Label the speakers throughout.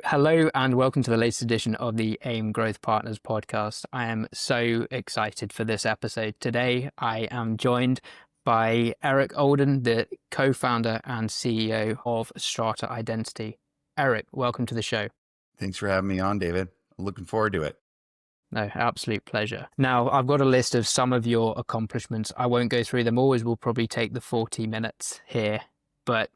Speaker 1: Hello and welcome to the latest edition of the AIM Growth Partners podcast. I am so excited for this episode. Today, I am joined by Eric Olden, the co-founder and CEO of Strata Identity. Eric, welcome to the show.
Speaker 2: Thanks for having me on, David. I'm looking forward to it.
Speaker 1: No, absolute pleasure. Now, I've got a list of some of your accomplishments. I won't go through them all, as we'll probably take the 40 minutes here, but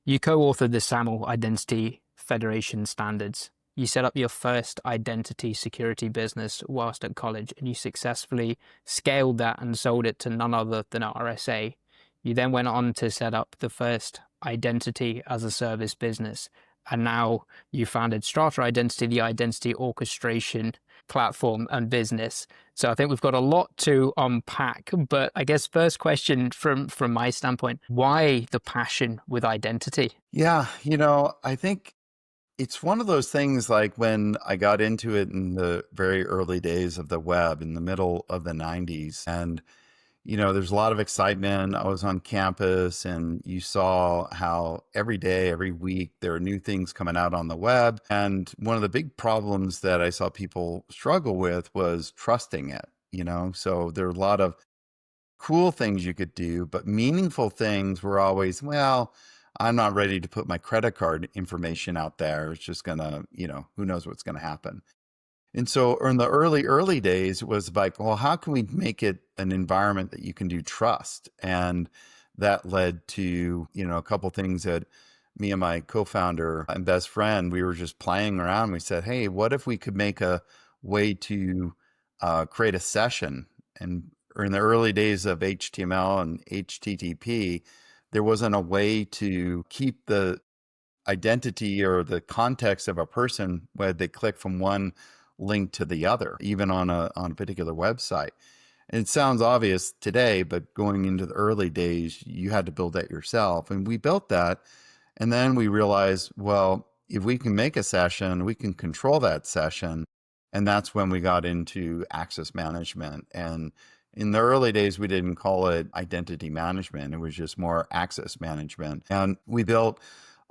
Speaker 1: you co-authored the SAML Identity Federation Standards. You set up your first identity security business whilst at college, and you successfully scaled that and sold it to none other than RSA. You then went on to set up the first identity as a service business, and now you founded Strata Identity, the identity orchestration platform and business. So I think we've got a lot to unpack, but I guess first question from my standpoint, why the passion with identity?
Speaker 2: Yeah, I think it's one of those things like when I got into it in the very early days of the web in the middle of the 90s. And, there's a lot of excitement. I was on campus and you saw how every day, every week, there are new things coming out on the web. And one of the big problems that I saw people struggle with was trusting it, So there are a lot of cool things you could do, but meaningful things were always, well, I'm not ready to put my credit card information out there. It's just gonna, who knows what's gonna happen. And so in the early days, it was like, well, how can we make it an environment that you can do trust? And that led to, a couple things that me and my co-founder and best friend, we were just playing around. We said, hey, what if we could make a way to create a session? And in the early days of HTML and HTTP, there wasn't a way to keep the identity or the context of a person where they click from one link to the other, even on a particular website. And it sounds obvious today, but going into the early days, you had to build that yourself. And we built that. And then we realized, well, if we can make a session, we can control that session. And that's when we got into access management. And in the early days, we didn't call it identity management. It was just more access management. And we built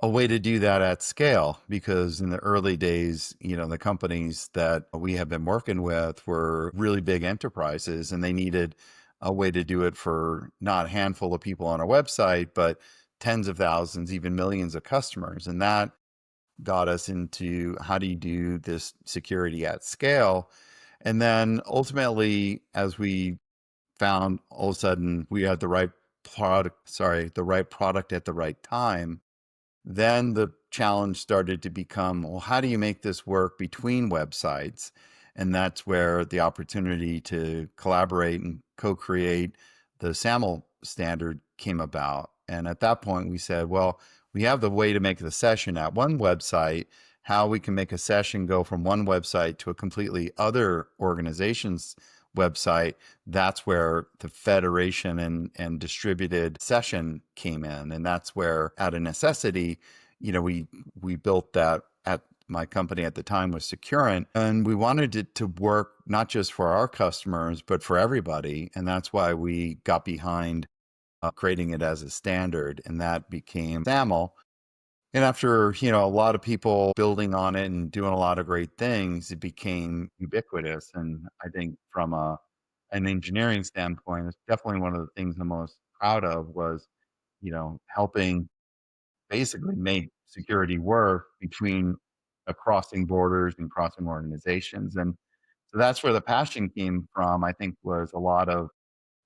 Speaker 2: a way to do that at scale, because in the early days, the companies that we have been working with were really big enterprises, and they needed a way to do it for not a handful of people on a website, but tens of thousands, even millions of customers. And that got us into how do you do this security at scale? And then ultimately, as we found all of a sudden we had the right product at the right time, then the challenge started to become, well, how do you make this work between websites? And that's where the opportunity to collaborate and co-create the SAML standard came about. And at that point, we said, well, we have the way to make the session at one website. How we can make a session go from one website to a completely other organization's website, that's where the federation and distributed session came in. And that's where, out of necessity, we built that at my company at the time was Securant. And we wanted it to work not just for our customers, but for everybody. And that's why we got behind creating it as a standard. And that became SAML. And after, a lot of people building on it and doing a lot of great things, it became ubiquitous. And I think from an engineering standpoint, it's definitely one of the things I'm most proud of was, helping basically make security work between crossing borders and crossing organizations. And so that's where the passion came from, I think, was a lot of,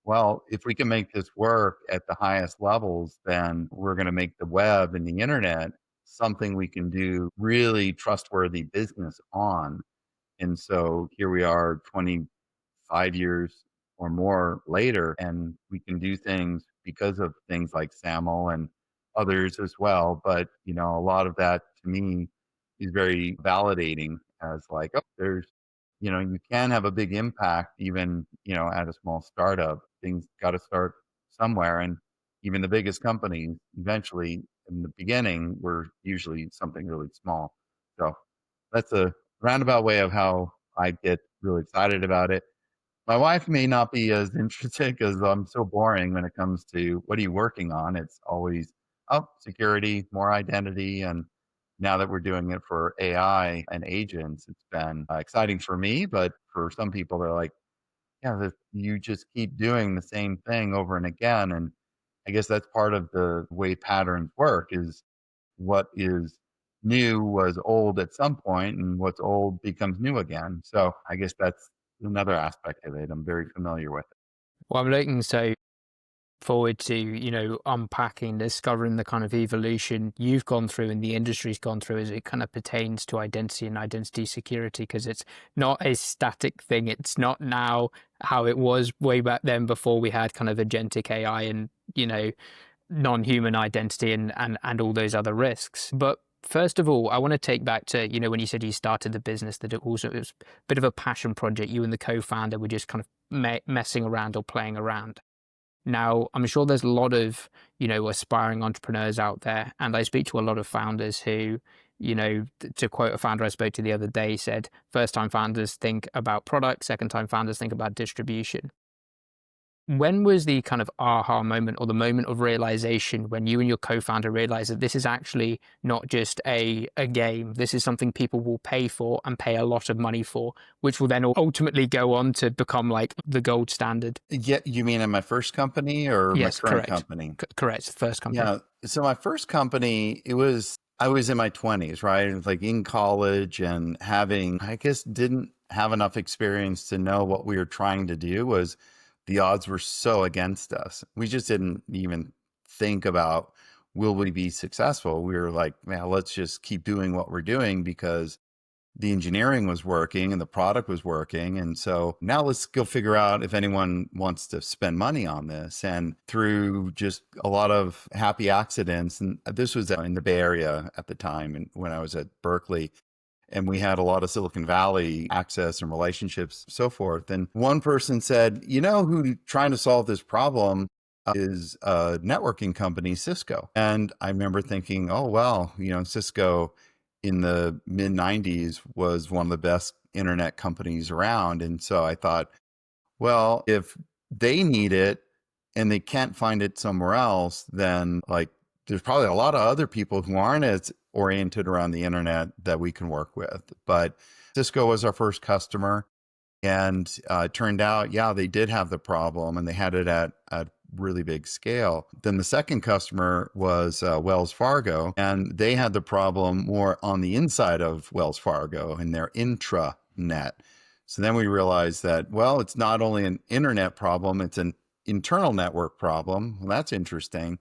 Speaker 2: well, if we can make this work at the highest levels, then we're going to make the web and the internet something we can do really trustworthy business on. And so here we are 25 years or more later, and we can do things because of things like SAML and others as well. But, a lot of that to me is very validating as like, oh, you can have a big impact even, at a small startup. Things got to start somewhere. And even the biggest companies eventually in the beginning were usually something really small. So that's a roundabout way of how I get really excited about it. My wife may not be as interested because I'm so boring when it comes to what are you working on? It's always, oh, security, more identity. And now that we're doing it for AI and agents, it's been exciting for me, but for some people, they're like, yeah, you just keep doing the same thing over and again. And I guess that's part of the way patterns work is what is new was old at some point and what's old becomes new again. So I guess that's another aspect of it. I'm very familiar with
Speaker 1: Well, I'm looking so forward to, unpacking, discovering the kind of evolution you've gone through and the industry's gone through as it kind of pertains to identity and identity security, because it's not a static thing. It's not now how it was way back then before we had kind of agentic AI and, non-human identity and all those other risks. But first of all, I want to take back to, when you said you started the business, that it was a bit of a passion project. You and the co-founder were just kind of messing around or playing around. Now, I'm sure there's a lot of, aspiring entrepreneurs out there, and I speak to a lot of founders who, to quote a founder I spoke to the other day, said, first time founders think about product, second time founders think about distribution. When was the kind of aha moment or the moment of realization when you and your co-founder realized that this is actually not just a game? This is something people will pay for and pay a lot of money for, which will then ultimately go on to become like the gold standard.
Speaker 2: it. Yeah, you mean in my first company or my
Speaker 1: Yes,
Speaker 2: current
Speaker 1: correct.
Speaker 2: company?
Speaker 1: Correct. First company.
Speaker 2: Yeah. So my first company, I was in my 20s, right? It was like in college and having, I guess, didn't have enough experience to know what we were trying to do was the odds were so against us. We just didn't even think about, will we be successful? We were like, man, let's just keep doing what we're doing because the engineering was working and the product was working. And so now let's go figure out if anyone wants to spend money on this. And through just a lot of happy accidents, and this was in the Bay Area at the time, and when I was at Berkeley, and we had a lot of Silicon Valley access and relationships, so forth. And one person said, you know, who trying to solve this problem is a networking company, Cisco. And I remember thinking, oh, well, Cisco in the mid 90s was one of the best internet companies around. And so I thought, well, if they need it and they can't find it somewhere else, then like there's probably a lot of other people who aren't as oriented around the internet that we can work with. But Cisco was our first customer. And it turned out, yeah, they did have the problem and they had it at really big scale. Then the second customer was Wells Fargo, and they had the problem more on the inside of Wells Fargo in their intranet. So then we realized that, well, it's not only an internet problem, it's an internal network problem. Well, that's interesting.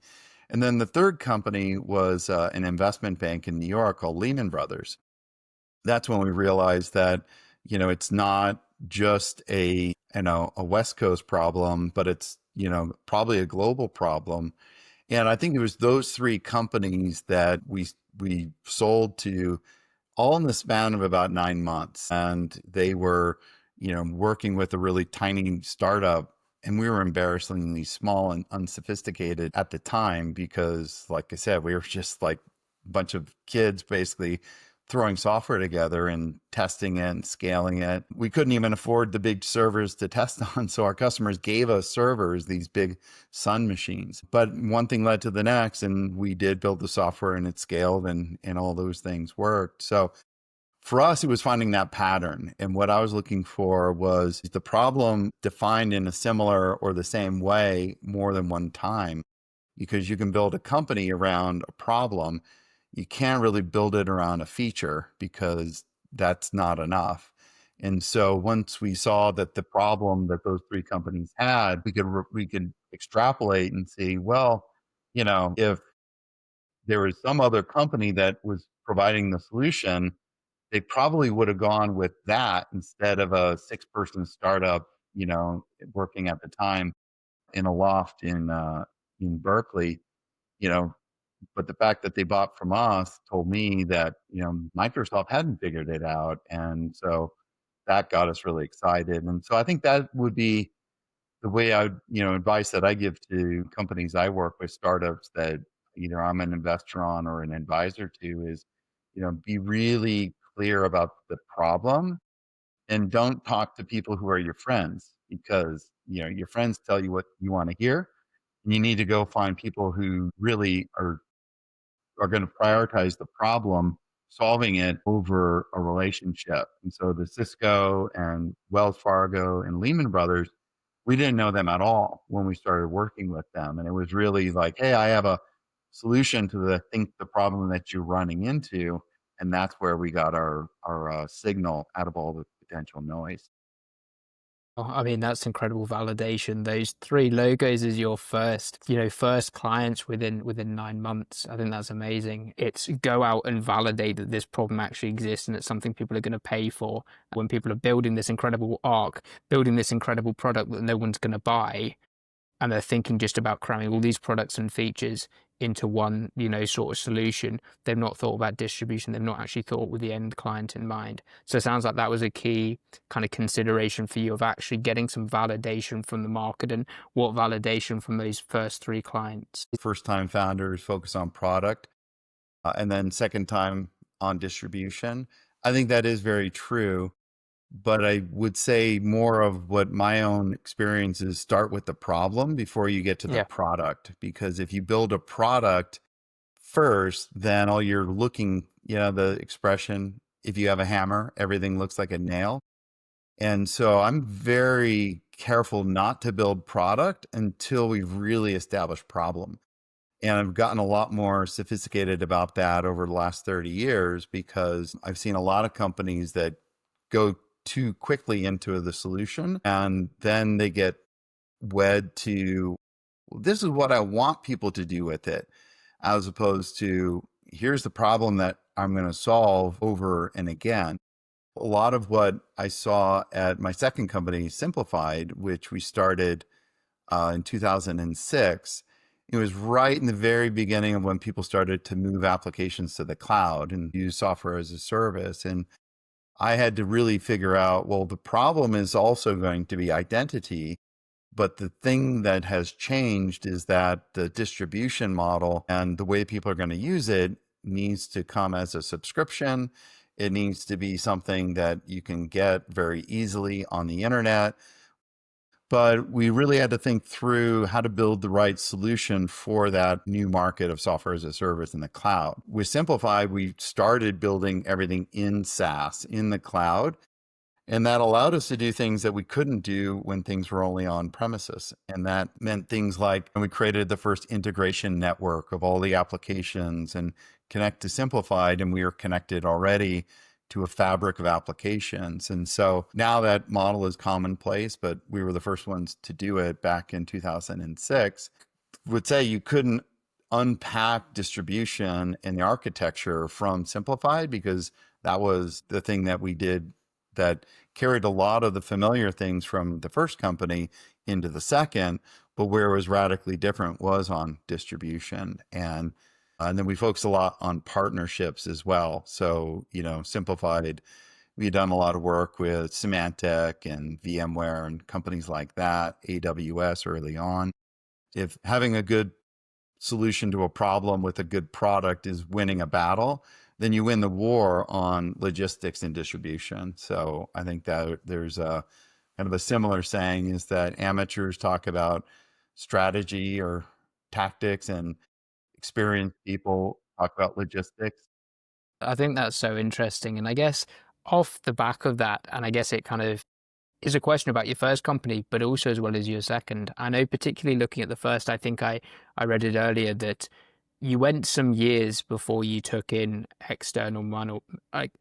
Speaker 2: And then the third company was an investment bank in New York called Lehman Brothers. That's when we realized that, it's not just a West Coast problem, but it's, probably a global problem. And I think it was those three companies that we sold to all in the span of about 9 months. And they were, working with a really tiny startup. And we were embarrassingly small and unsophisticated at the time because, like I said, we were just like a bunch of kids basically throwing software together and testing it and scaling it. We couldn't even afford the big servers to test on. So our customers gave us servers, these big Sun machines. But one thing led to the next, and we did build the software and it scaled and all those things worked. So for us, it was finding that pattern. And what I was looking for was the problem defined in a similar or the same way more than one time, because you can build a company around a problem. You can't really build it around a feature because that's not enough. And so once we saw that the problem that those three companies had, we could extrapolate and see, well, if there was some other company that was providing the solution, they probably would have gone with that instead of a 6-person startup, working at the time in a loft in Berkeley, you know, but the fact that they bought from us told me that, Microsoft hadn't figured it out. And so that got us really excited. And so I think that would be the way I would, advice that I give to companies I work with, startups that either I'm an investor on or an advisor to is, be really clear about the problem and don't talk to people who are your friends because, your friends tell you what you want to hear. And you need to go find people who really are going to prioritize the problem solving it over a relationship. And so the Cisco and Wells Fargo and Lehman Brothers, we didn't know them at all when we started working with them. And it was really like, hey, I have a solution to the problem that you're running into. And that's where we got our signal out of all the potential noise.
Speaker 1: Oh, I mean, that's incredible validation. Those three logos as your first, first clients within 9 months. I think that's amazing. It's go out and validate that this problem actually exists and it's something people are going to pay for. When people are building this incredible arc, building this incredible product that no one's going to buy, and they're thinking just about cramming all these products and features into one, sort of solution. They've not thought about distribution. They've not actually thought with the end client in mind. So it sounds like that was a key kind of consideration for you of actually getting some validation from the market. And what validation from those first three clients?
Speaker 2: First time founders focus on product, and then second time on distribution. I think that is very true. But I would say more of what my own experiences start with the problem before you get to the
Speaker 1: Yeah.
Speaker 2: product. Because if you build a product first, then all you're looking, the expression, if you have a hammer, everything looks like a nail. And so I'm very careful not to build product until we've really established problem. And I've gotten a lot more sophisticated about that over the last 30 years because I've seen a lot of companies that go too quickly into the solution and then they get wed to, "Well, this is what I want people to do with it," as opposed to, here's the problem that I'm going to solve over and again. A lot of what I saw at my second company, Simplified, which we started in 2006, it was right in the very beginning of when people started to move applications to the cloud and use software as a service. And I had to really figure out, well, the problem is also going to be identity. But the thing that has changed is that the distribution model and the way people are going to use it needs to come as a subscription. It needs to be something that you can get very easily on the internet. But we really had to think through how to build the right solution for that new market of software as a service in the cloud. With Simplified, we started building everything in SaaS, in the cloud. And that allowed us to do things that we couldn't do when things were only on premises. And that meant things like we created the first integration network of all the applications and connect to Simplified. And we are connected already to a fabric of applications. And so now that model is commonplace, but we were the first ones to do it back in 2006. Would say you couldn't unpack distribution and the architecture from Simplified because that was the thing that we did that carried a lot of the familiar things from the first company into the second, but where it was radically different was on distribution. And then we focused a lot on partnerships as well. So, Simplified, we've done a lot of work with Symantec and VMware and companies like that, AWS early on. If having a good solution to a problem with a good product is winning a battle, then you win the war on logistics and distribution. So I think that there's a kind of a similar saying is that amateurs talk about strategy or tactics and experienced people talk about logistics.
Speaker 1: I think that's so interesting. And I guess off the back of that, and I guess it kind of is a question about your first company, but also as well as your second. I know, particularly looking at the first, I think I read it earlier that you went some years before you took in external money.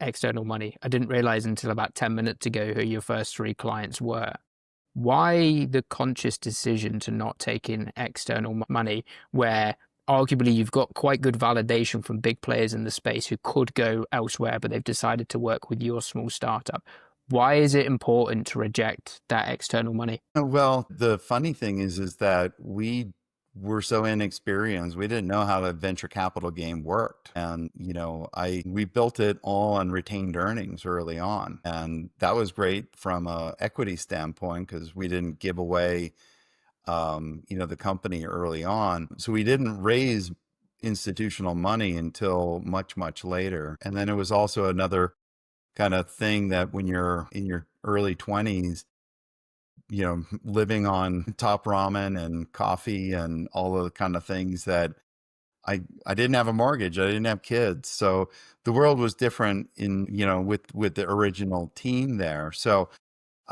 Speaker 1: External money. I didn't realize until about 10 minutes ago who your first three clients were. Why the conscious decision to not take in external money where arguably you've got quite good validation from big players in the space who could go elsewhere, but they've decided to work with your small startup? Why is it important to reject that external money?
Speaker 2: Well, the funny thing is that we were so inexperienced. We didn't know how the venture capital game worked. And, we built it all on retained earnings early on. And that was great from a equity standpoint because we didn't give away, the company early on. So we didn't raise institutional money until much, much later. And then it was also another kind of thing that when you're in your early 20s, living on top ramen and coffee and all of the kind of things that I didn't have a mortgage. I didn't have kids. So the world was different in, with the original team there. So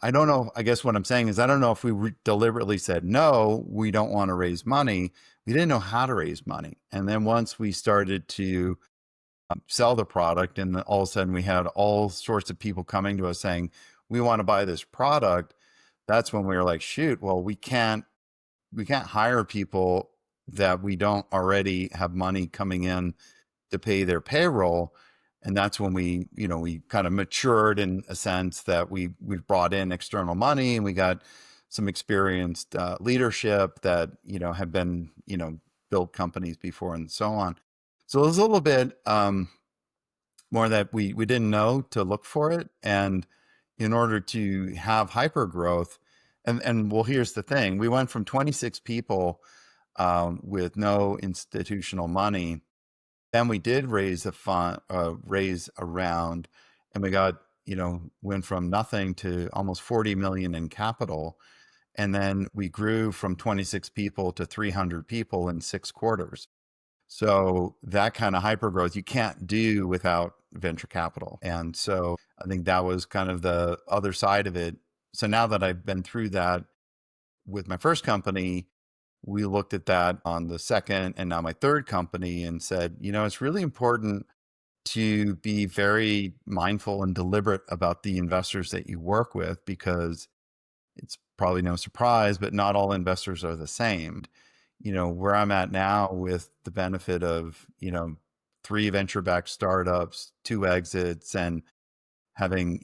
Speaker 2: I don't know. I guess what I'm saying is I don't know if we deliberately said, no, we don't want to raise money. We didn't know how to raise money. And then once we started to sell the product, and then all of a sudden we had all sorts of people coming to us saying, we want to buy this product. That's when we were like, shoot, well, we can't hire people that we don't already have money coming in to pay their payroll. And that's when we kind of matured in a sense that we brought in external money, and we got some experienced leadership that, have been, built companies before and so on. So it was a little bit more that we didn't know to look for it. And in order to have hyper growth, and well, here's the thing, we went from 26 people with no institutional money. Then we did raise a fund, raise a round, and we got, went from nothing to almost 40 million in capital. And then we grew from 26 people to 300 people in 6 quarters. So that kind of hyper growth you can't do without venture capital. And so I think that was kind of the other side of it. So now that I've been through that with my first company, we looked at that on the second and now my third company and said, it's really important to be very mindful and deliberate about the investors that you work with, because it's probably no surprise, but not all investors are the same. Where I'm at now with the benefit of, 3 venture-backed startups, 2 exits, and having,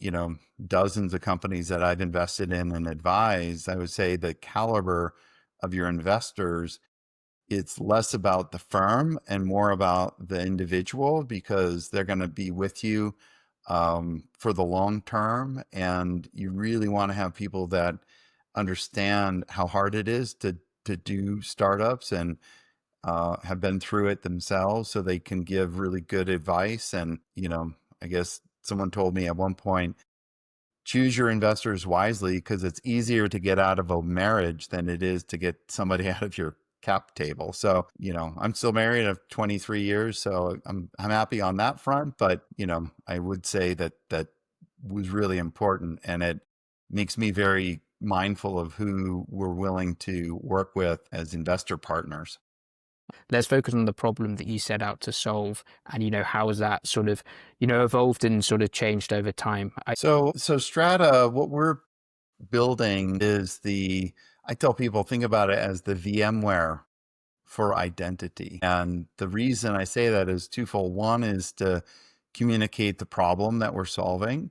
Speaker 2: dozens of companies that I've invested in and advised, I would say the caliber of your investors, it's less about the firm and more about the individual, because they're going to be with you for the long term. And you really want to have people that understand how hard it is to do startups and have been through it themselves, so they can give really good advice. And, I guess someone told me at one point, choose your investors wisely, because it's easier to get out of a marriage than it is to get somebody out of your cap table. So, I'm still married of 23 years, so I'm happy on that front. But, I would say that was really important, and it makes me very mindful of who we're willing to work with as investor partners.
Speaker 1: Let's focus on the problem that you set out to solve, and how has that sort of evolved and sort of changed over time.
Speaker 2: So Strata, what we're building is I tell people, think about it as the VMware for identity. And the reason I say that is twofold. One is to communicate the problem that we're solving.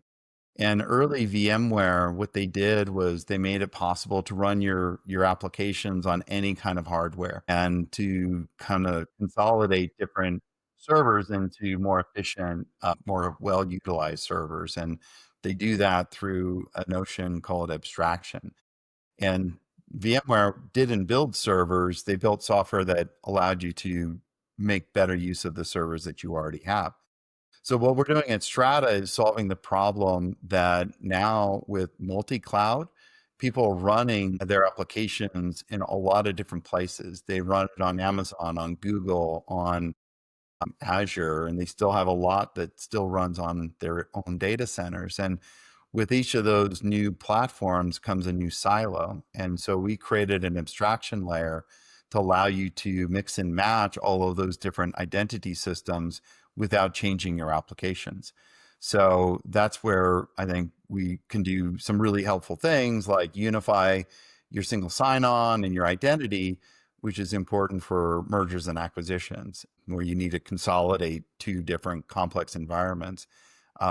Speaker 2: And early VMware, what they did was they made it possible to run your applications on any kind of hardware, and to kind of consolidate different servers into more efficient, more well-utilized servers. And they do that through a notion called abstraction. And VMware didn't build servers, they built software that allowed you to make better use of the servers that you already have. So what we're doing at Strata is solving the problem that now with multi-cloud, people are running their applications in a lot of different places. They run it on Amazon, on Google, on Azure, and they still have a lot that still runs on their own data centers. And with each of those new platforms comes a new silo. And so we created an abstraction layer to allow you to mix and match all of those different identity systems without changing your applications. So that's where I think we can do some really helpful things, like unify your single sign-on and your identity, which is important for mergers and acquisitions, where you need to consolidate 2 different complex environments.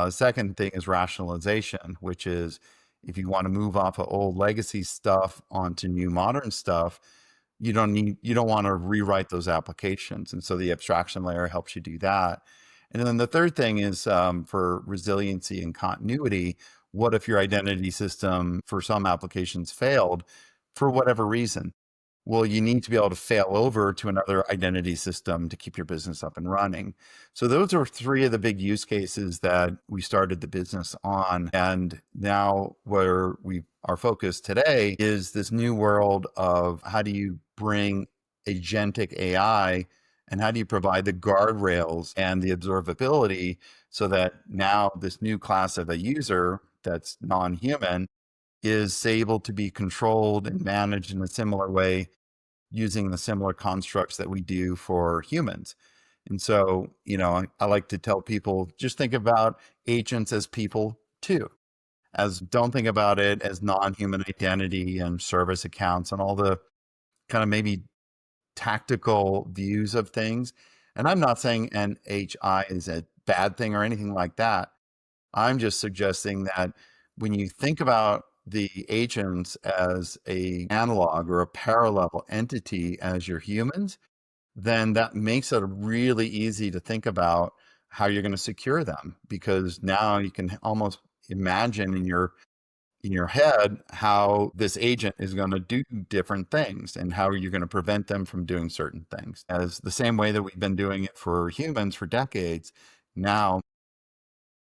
Speaker 2: Second thing is rationalization, which is if you want to move off of old legacy stuff onto new modern stuff, you don't want to rewrite those applications. And so the abstraction layer helps you do that. And then the third thing is for resiliency and continuity. What if your identity system for some applications failed for whatever reason? Well, you need to be able to fail over to another identity system to keep your business up and running. So those are 3 of the big use cases that we started the business on. And now where we are focused today is this new world of how do you bring agentic AI And how do you provide the guardrails and the observability so that now this new class of a user that's non-human is able to be controlled and managed in a similar way using the similar constructs that we do for humans. And so, I like to tell people, just think about agents as people too. As don't think about it as non-human identity and service accounts and all the kind of maybe tactical views of things. And I'm not saying NHI is a bad thing or anything like that. I'm just suggesting that when you think about the agents as a analog or a parallel entity as your humans, then that makes it really easy to think about how you're going to secure them, because now you can almost imagine in your head how this agent is going to do different things and how you're going to prevent them from doing certain things. As the same way that we've been doing it for humans for decades, now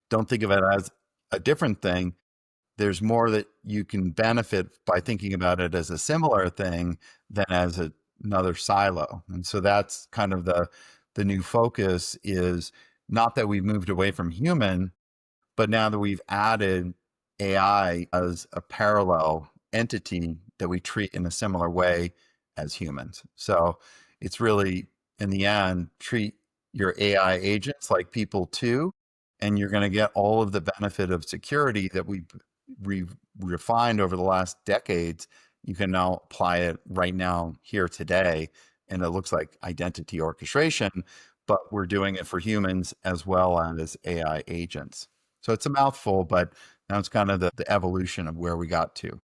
Speaker 2: don't think of it as a different thing. There's more that you can benefit by thinking about it as a similar thing than as another silo. And so that's kind of the new focus, is not that we've moved away from human, but now that we've added AI as a parallel entity that we treat in a similar way as humans. So it's really, in the end, treat your AI agents like people too, and you're going to get all of the benefit of security that we've refined over the last decades. You can now apply it right now, here today, and it looks like identity orchestration, but we're doing it for humans as well as AI agents. So it's a mouthful, but that's kind of the evolution of where we got to.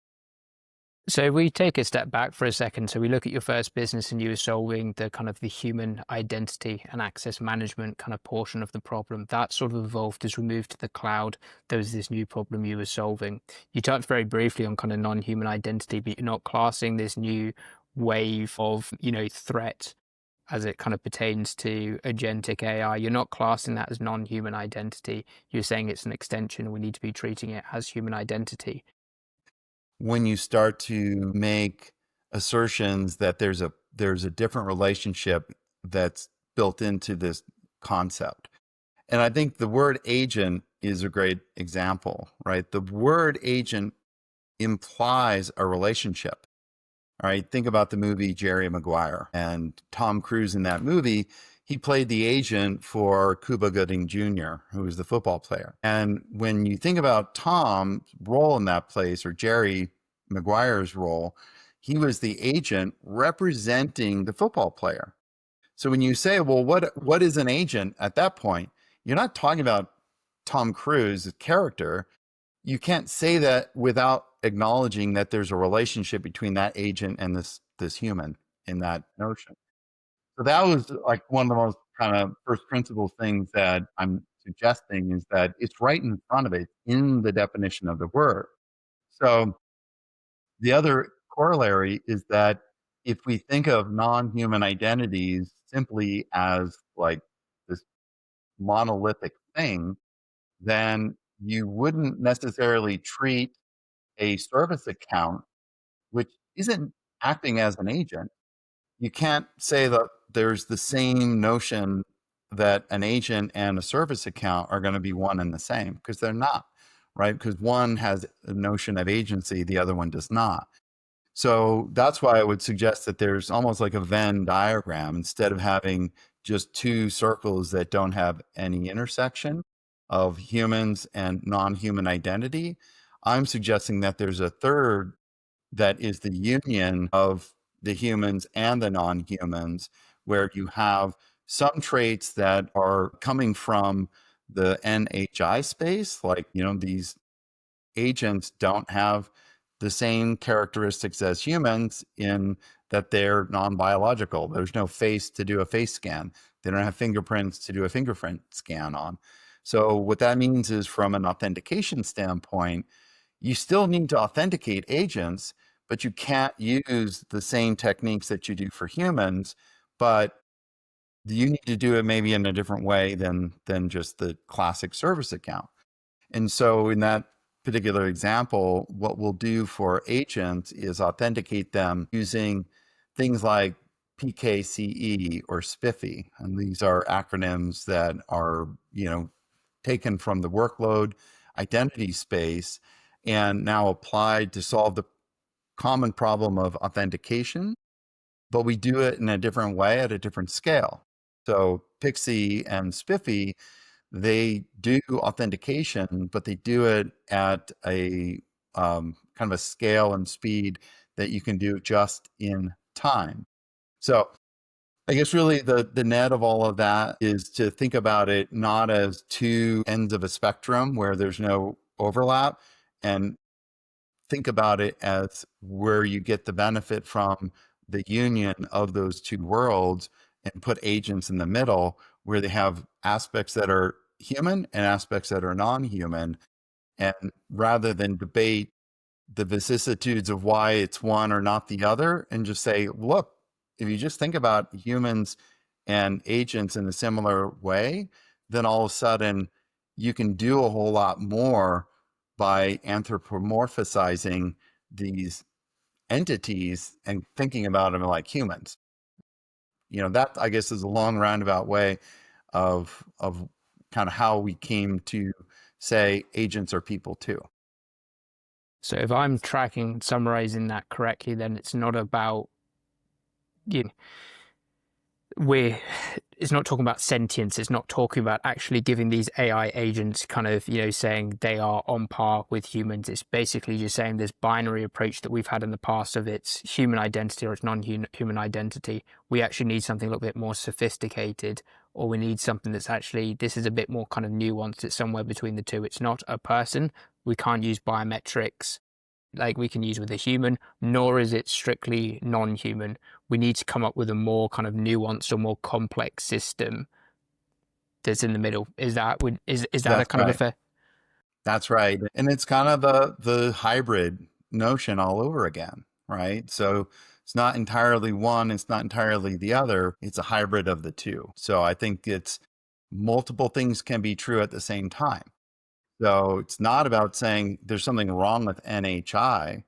Speaker 1: So we take a step back for a second. So we look at your first business and you were solving the kind of the human identity and access management kind of portion of the problem. That sort of evolved as we moved to the cloud. There was this new problem you were solving. You touched very briefly on kind of non-human identity, but you're not classing this new wave of, threat as it kind of pertains to agentic AI. You're not classing that as non-human identity. You're saying it's an extension and we need to be treating it as human identity.
Speaker 2: When you start to make assertions that there's a different relationship that's built into this concept. And I think the word agent is a great example, right? The word agent implies a relationship. All right, think about the movie Jerry Maguire, and Tom Cruise in that movie. He played the agent for Cuba Gooding Jr., who was the football player. And when you think about Tom's role in that place, or Jerry Maguire's role, he was the agent representing the football player. So when you say, well, what is an agent at that point? You're not talking about Tom Cruise's character. You can't say that without acknowledging that there's a relationship between that agent and this human in that notion. So that was like one of the most kind of first principles things that I'm suggesting, is that it's right in front of it in the definition of the word. So the other corollary is that if we think of non-human identities simply as like this monolithic thing, then you wouldn't necessarily treat a service account, which isn't acting as an agent. You can't say that there's the same notion that an agent and a service account are going to be one and the same, because they're not, right? Because one has a notion of agency, the other one does not. So that's why I would suggest that there's almost like a Venn diagram. Instead of having just two circles that don't have any intersection of humans and non-human identity, I'm suggesting that there's a third that is the union of the humans and the non-humans, where you have some traits that are coming from the NHI space, like, these agents don't have the same characteristics as humans in that they're non-biological. There's no face to do a face scan. They don't have fingerprints to do a fingerprint scan on. So what that means is, from an authentication standpoint, you still need to authenticate agents, but you can't use the same techniques that you do for humans, but you need to do it maybe in a different way than just the classic service account. And so in that particular example, what we'll do for agents is authenticate them using things like PKCE or SPIFFY. And these are acronyms that are, taken from the workload identity space and now applied to solve the common problem of authentication, but we do it in a different way at a different scale. So Pixie and Spiffy, they do authentication, but they do it at a kind of a scale and speed that you can do just in time. So I guess really the net of all of that is to think about it not as two ends of a spectrum where there's no overlap, and think about it as where you get the benefit from the union of those two worlds, and put agents in the middle where they have aspects that are human and aspects that are non-human. And rather than debate the vicissitudes of why it's one or not the other, and just say, look, if you just think about humans and agents in a similar way, then all of a sudden you can do a whole lot more by anthropomorphizing these entities and thinking about them like humans. That I guess is a long roundabout way of kind of how we came to say agents are people too.
Speaker 1: So if I'm tracking, summarizing that correctly, then it's not about, you know, we're it's not talking about sentience. It's not talking about actually giving these AI agents kind of, saying they are on par with humans. It's basically just saying this binary approach that we've had in the past of it's human identity or it's non-human identity. We actually need something a little bit more sophisticated, or we need something that's actually, this is a bit more kind of nuanced. It's somewhere between the two. It's not a person. We can't use biometrics like we can use with a human, nor is it strictly non-human. We need to come up with a more kind of nuanced or more complex system that's in the middle. Is that a
Speaker 2: That's
Speaker 1: kind of a
Speaker 2: right.
Speaker 1: fair?
Speaker 2: That's right. And it's kind of the hybrid notion all over again, right? So it's not entirely one, it's not entirely the other. It's a hybrid of the two. So I think it's multiple things can be true at the same time. So it's not about saying there's something wrong with NHI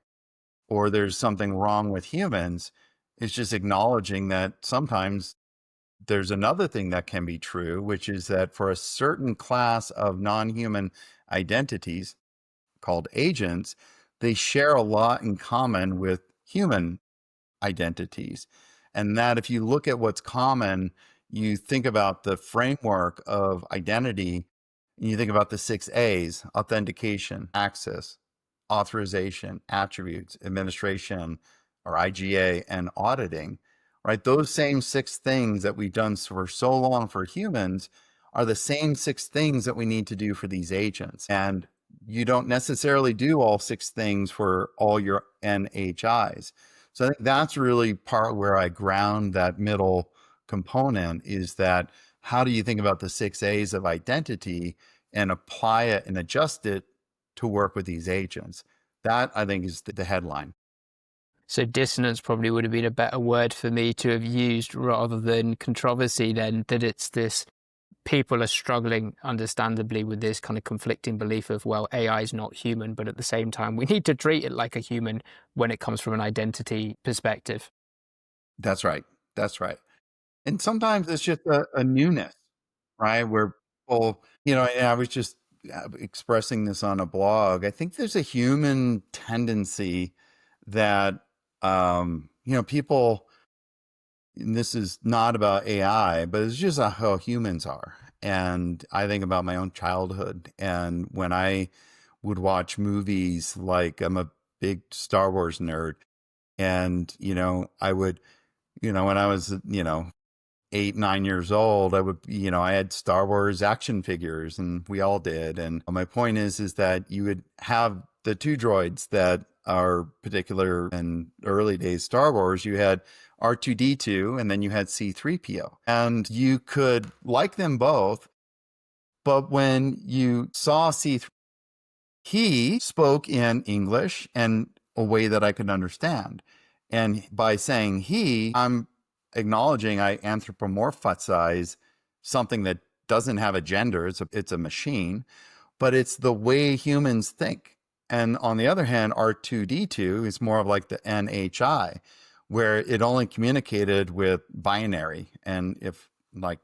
Speaker 2: or there's something wrong with humans. It's just acknowledging that sometimes there's another thing that can be true, which is that for a certain class of non-human identities called agents, they share a lot in common with human identities. And that if you look at what's common, you think about the framework of identity, and you think about the 6 A's: authentication, access, authorization, attributes, administration, or IGA, and auditing, right? Those same 6 things that we've done for so long for humans are the same 6 things that we need to do for these agents. And you don't necessarily do all 6 things for all your NHIs. So I think that's really part where I ground that middle component, is that how do you think about the 6 A's of identity and apply it and adjust it to work with these agents? That I think is the headline.
Speaker 1: So dissonance probably would have been a better word for me to have used rather than controversy then, that it's this people are struggling understandably with this kind of conflicting belief of, well, AI is not human, but at the same time, we need to treat it like a human when it comes from an identity perspective.
Speaker 2: That's right. That's right. And sometimes it's just a newness, right? Where people, and I was just expressing this on a blog. I think there's a human tendency that, people, and this is not about AI, but it's just how humans are. And I think about my own childhood. And when I would watch movies, like I'm a big Star Wars nerd. And, I would, when I was, 8, 9 years old, I would, I had Star Wars action figures, and we all did. And my point is that you would have the two droids that are particular in early days Star Wars. You had R2D2 and then you had C3PO, and you could like them both. But when you saw C3, he spoke in English and a way that I could understand. And by saying he, I'm acknowledging I anthropomorphize something that doesn't have a gender. It's a machine, but it's the way humans think. And on the other hand, R2D2 is more of like the NHI, where it only communicated with binary. And if, like,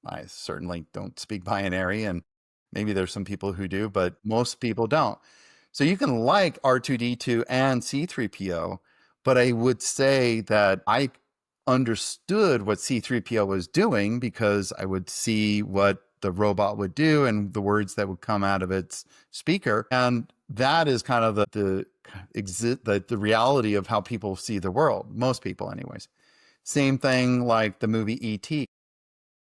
Speaker 2: I certainly don't speak binary, and maybe there's some people who do, but most people don't. So you can like R2D2 and C3PO, but I would say that I understood what C3PO was doing because I would see what the robot would do and the words that would come out of its speaker. And that is kind of the reality of how people see the world, most people anyways. Same thing like the movie E.T.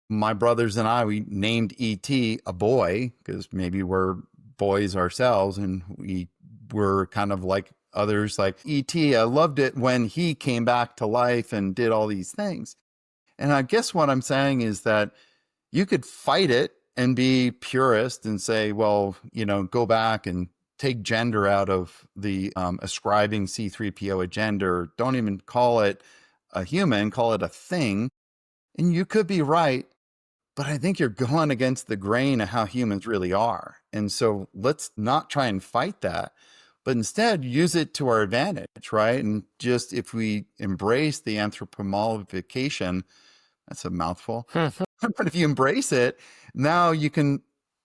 Speaker 2: My brothers and I, we named E.T. a boy because maybe we're boys ourselves, and we were kind of like others, like E.T. I loved it when he came back to life and did all these things. And I guess what I'm saying is that you could fight it and be purist and say, well, go back and take gender out of the ascribing C3PO a gender. Don't even call it a human, call it a thing. And you could be right, but I think you're going against the grain of how humans really are. And so let's not try and fight that, but instead use it to our advantage, right? And just if we embrace the anthropomorphication, that's a mouthful. But if you embrace it, now you can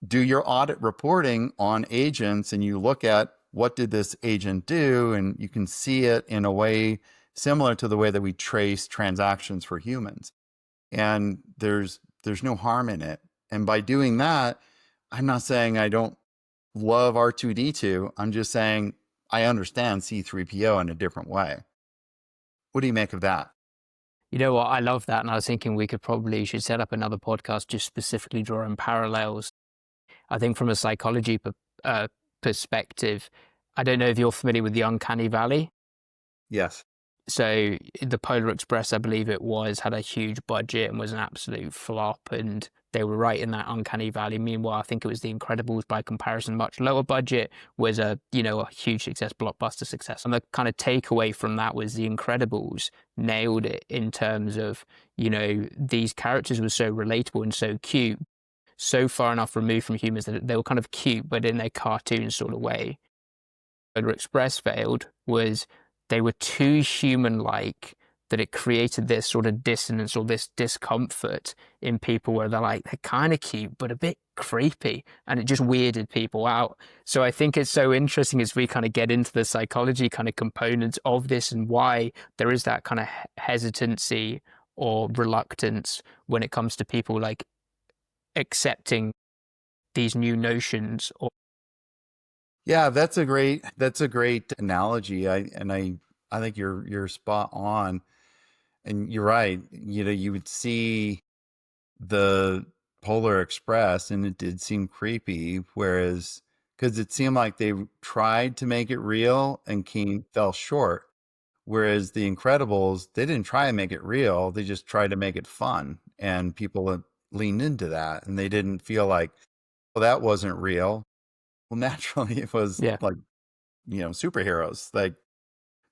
Speaker 2: do your audit reporting on agents and you look at what did this agent do, and you can see it in a way similar to the way that we trace transactions for humans. And there's no harm in it. And by doing that, I'm not saying I don't love R2D2. I'm just saying I understand C3PO in a different way. What do you make of that?
Speaker 1: You know what? I love that. And I was thinking we should set up another podcast just specifically drawing parallels. I think from a psychology perspective, I don't know if you're familiar with the uncanny valley.
Speaker 2: Yes.
Speaker 1: So the Polar Express, I believe it was, had a huge budget and was an absolute flop. And they were right in that uncanny valley. Meanwhile, I think it was The Incredibles, by comparison, much lower budget, was a huge success, blockbuster success. And the kind of takeaway from that was The Incredibles nailed it in terms of, these characters were so relatable and so cute, so far enough removed from humans that they were kind of cute, but in their cartoon sort of way. Polar Express failed was they were too human-like, that it created this sort of dissonance or this discomfort in people where they're kind of cute, but a bit creepy, and it just weirded people out. So I think it's so interesting as we kind of get into the psychology kind of components of this and why there is that kind of hesitancy or reluctance when it comes to people accepting these new notions.
Speaker 2: Yeah, that's a great analogy. I think you're spot on. And you're right. You would see the Polar Express and it did seem creepy, whereas because it seemed like they tried to make it real and fell short. Whereas the Incredibles, they didn't try and make it real. They just tried to make it fun. And people leaned into that and they didn't feel like, well, that wasn't real. Well, naturally, it was like, superheroes, like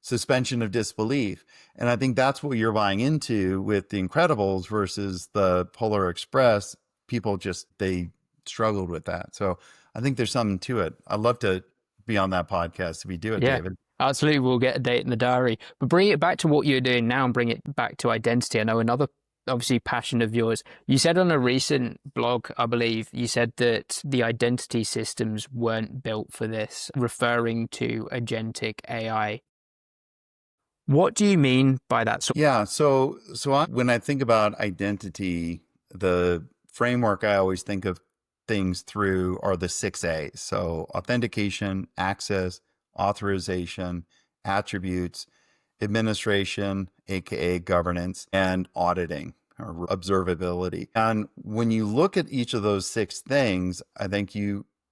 Speaker 2: suspension of disbelief. And I think that's what you're buying into with The Incredibles versus the Polar Express. People they struggled with that. So I think there's something to it. I'd love to be on that podcast if you do it,
Speaker 1: Yeah.
Speaker 2: David.
Speaker 1: Absolutely, we'll get a date in the diary. But bring it back to what you're doing now and bring it back to identity. I know another, obviously, passion of yours. You said on a recent blog, I believe, you said that the identity systems weren't built for this, referring to agentic AI. What do you mean by that?
Speaker 2: Yeah, when I think about identity, the framework I always think of things through are the 6 A's. So authentication, access, authorization, attributes, administration, aka governance, and auditing or observability. And when you look at each of those 6 things, I think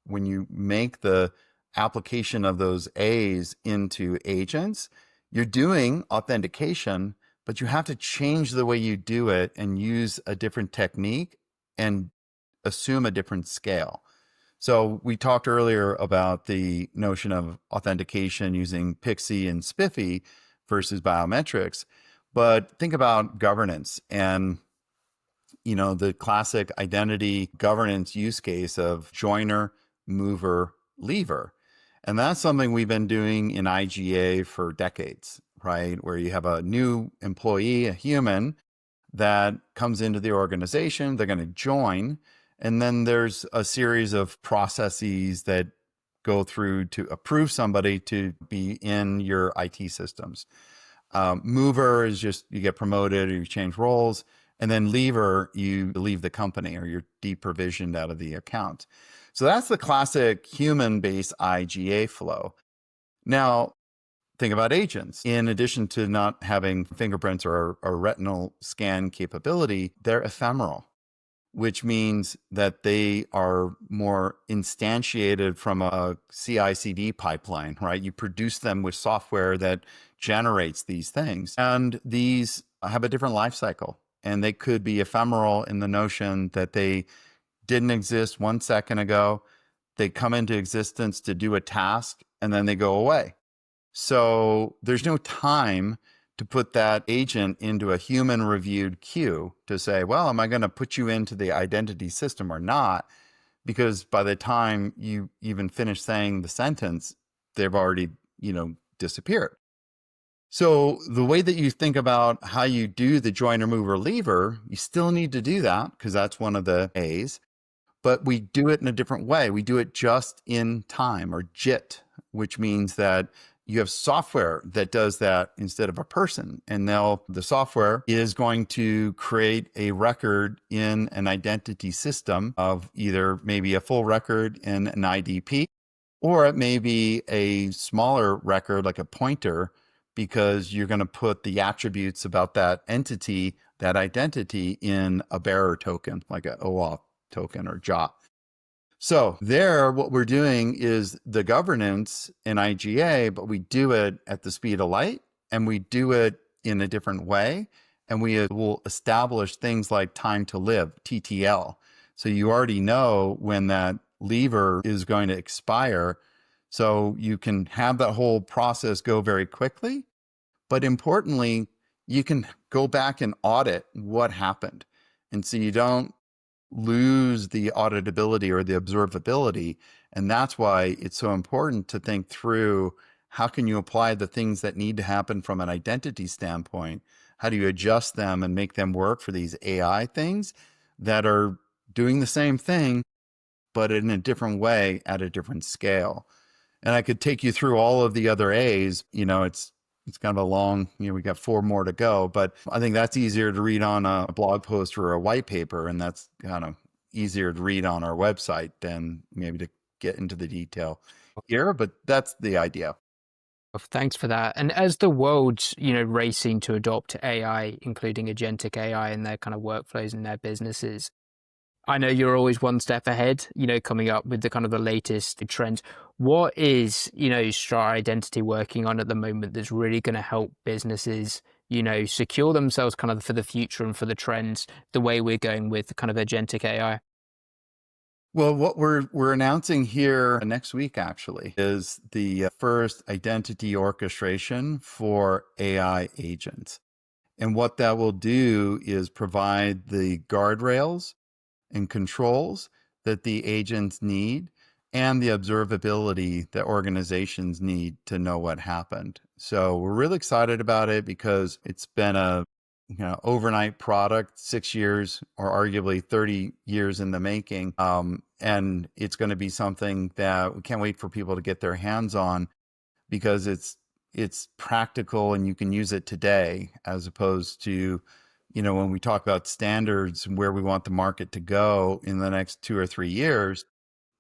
Speaker 2: when you make the application of those A's into agents, you're doing authentication, but you have to change the way you do it and use a different technique and assume a different scale. So we talked earlier about the notion of authentication using Pixie and Spiffy versus biometrics, but think about governance and the classic identity governance use case of joiner, mover, leaver. And that's something we've been doing in IGA for decades, right? Where you have a new employee, a human that comes into the organization, they're going to join. And then there's a series of processes that go through to approve somebody to be in your IT systems. Mover is just you get promoted or you change roles. And then leaver, you leave the company or you're deprovisioned out of the account. So that's the classic human-based IGA flow. Now, think about agents. In addition to not having fingerprints or a retinal scan capability, they're ephemeral, which means that they are more instantiated from a CI/CD pipeline, right? You produce them with software that generates these things. And these have a different life cycle. And they could be ephemeral in the notion that they didn't exist 1 second ago. They come into existence to do a task and then they go away. So there's no time to put that agent into a human reviewed queue to say, well, am I going to put you into the identity system or not? Because by the time you even finish saying the sentence, they've already, disappeared. So the way that you think about how you do the joiner, mover, leaver, you still need to do that because that's one of the A's, but we do it in a different way. We do it just in time, or JIT, which means that you have software that does that instead of a person. And now the software is going to create a record in an identity system of either maybe a full record in an IDP, or it may be a smaller record like a pointer, because you're going to put the attributes about that entity, that identity, in a bearer token, like a OAuth token or JOT. So there, what we're doing is the governance in IGA, but we do it at the speed of light and we do it in a different way. And we will establish things like time to live, TTL. So you already know when that lever is going to expire. So you can have that whole process go very quickly. But importantly, you can go back and audit what happened. And so you don't lose the auditability or the observability. And that's why it's so important to think through how can you apply the things that need to happen from an identity standpoint? How do you adjust them and make them work for these AI things that are doing the same thing, but in a different way at a different scale? And I could take you through all of the other A's. It's kind of a long, we got 4 more to go, but I think that's easier to read on a blog post or a white paper. And that's kind of easier to read on our website than maybe to get into the detail here, but that's the idea.
Speaker 1: Thanks for that. And as the world's, racing to adopt AI, including agentic AI in their kind of workflows and their businesses, I know you're always one step ahead, coming up with the kind of the latest trends. What is, Strata Identity working on at the moment that's really going to help businesses, secure themselves kind of for the future and for the trends, the way we're going with kind of agentic AI?
Speaker 2: Well, what we're announcing here next week actually is the first identity orchestration for AI agents. And what that will do is provide the guardrails and controls that the agents need and the observability that organizations need to know what happened. So we're really excited about it because it's been a overnight product, 6 years or arguably 30 years in the making. And it's going to be something that we can't wait for people to get their hands on because it's practical and you can use it today, as opposed to, when we talk about standards and where we want the market to go in the next 2 or 3 years.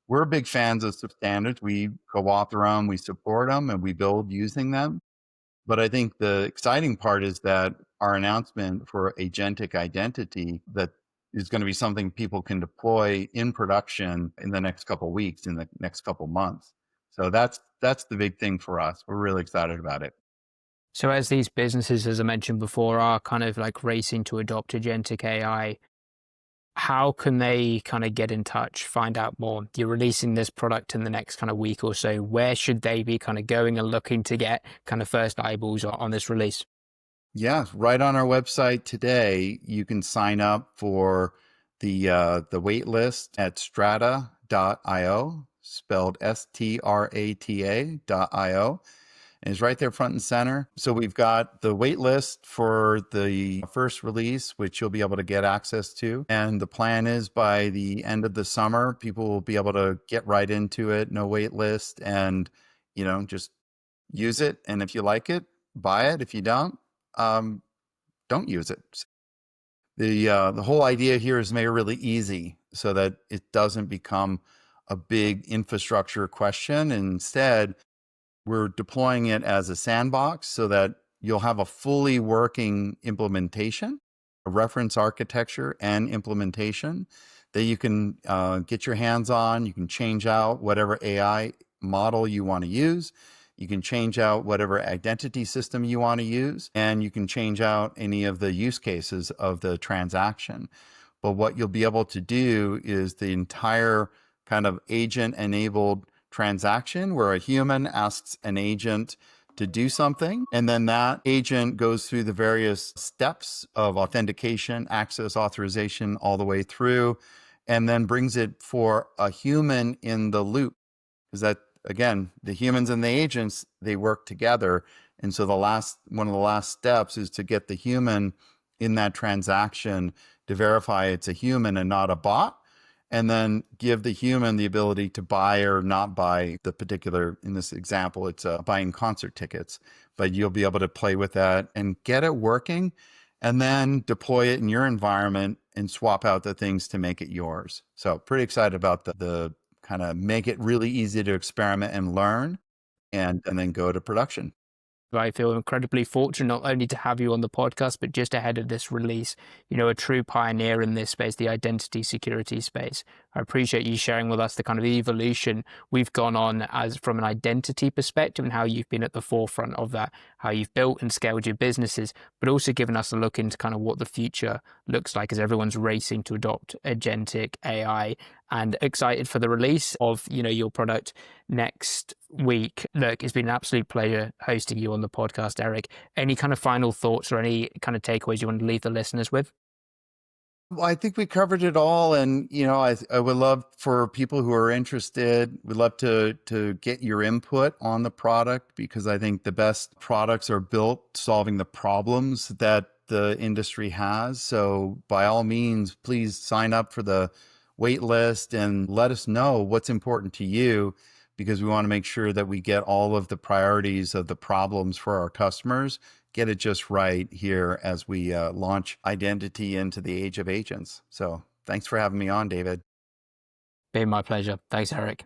Speaker 2: We're big fans of standards. We co-author them, we support them, and we build using them. But I think the exciting part is that our announcement for agentic identity, that is going to be something people can deploy in production in the next couple of weeks, in the next couple of months. So that's the big thing for us. We're really excited about it.
Speaker 1: So as these businesses, as I mentioned before, are kind of like racing to adopt agentic AI, how can they kind of get in touch, find out more? You're releasing this product in the next kind of week or so. Where should they be kind of going and looking to get kind of first eyeballs on this release?
Speaker 2: Yeah, right on our website today, you can sign up for the wait list at strata.io, spelled STRATA.io. and is right there front and center. So we've got the wait list for the first release, which you'll be able to get access to. And the plan is by the end of the summer, people will be able to get right into it, no wait list, and just use it. And if you like it, buy it. If you don't use it. The whole idea here is to make it really easy so that it doesn't become a big infrastructure question. Instead, we're deploying it as a sandbox so that you'll have a fully working implementation, a reference architecture and implementation that you can get your hands on. You can change out whatever AI model you want to use. You can change out whatever identity system you want to use, and you can change out any of the use cases of the transaction. But what you'll be able to do is the entire kind of agent-enabled transaction where a human asks an agent to do something, and then that agent goes through the various steps of authentication, access, authorization, all the way through, and then brings it for a human in the loop. Because that, again, the humans and the agents, they work together. And so one of the last steps is to get the human in that transaction to verify it's a human and not a bot, and then give the human the ability to buy or not buy the particular, in this example, it's buying concert tickets, but you'll be able to play with that and get it working, and then deploy it in your environment and swap out the things to make it yours. So pretty excited about the kind of make it really easy to experiment and learn, and then go to production.
Speaker 1: I feel incredibly fortunate not only to have you on the podcast, but just ahead of this release, a true pioneer in this space, the identity security space. I appreciate you sharing with us the kind of evolution we've gone on as from an identity perspective and how you've been at the forefront of that, how you've built and scaled your businesses, but also given us a look into kind of what the future looks like as everyone's racing to adopt agentic AI, and excited for the release of, your product next week. Look, it's been an absolute pleasure hosting you on the podcast, Eric. Any kind of final thoughts or any kind of takeaways you want to leave the listeners with?
Speaker 2: Well, I think we covered it all, and I would love for people who are interested. We'd love to get your input on the product, because I think the best products are built solving the problems that the industry has. So by all means, please sign up for the wait list and let us know what's important to you, because we want to make sure that we get all of the priorities of the problems for our customers, get it just right here as we launch identity into the age of agents. So thanks for having me on, David.
Speaker 1: Been my pleasure. Thanks, Eric.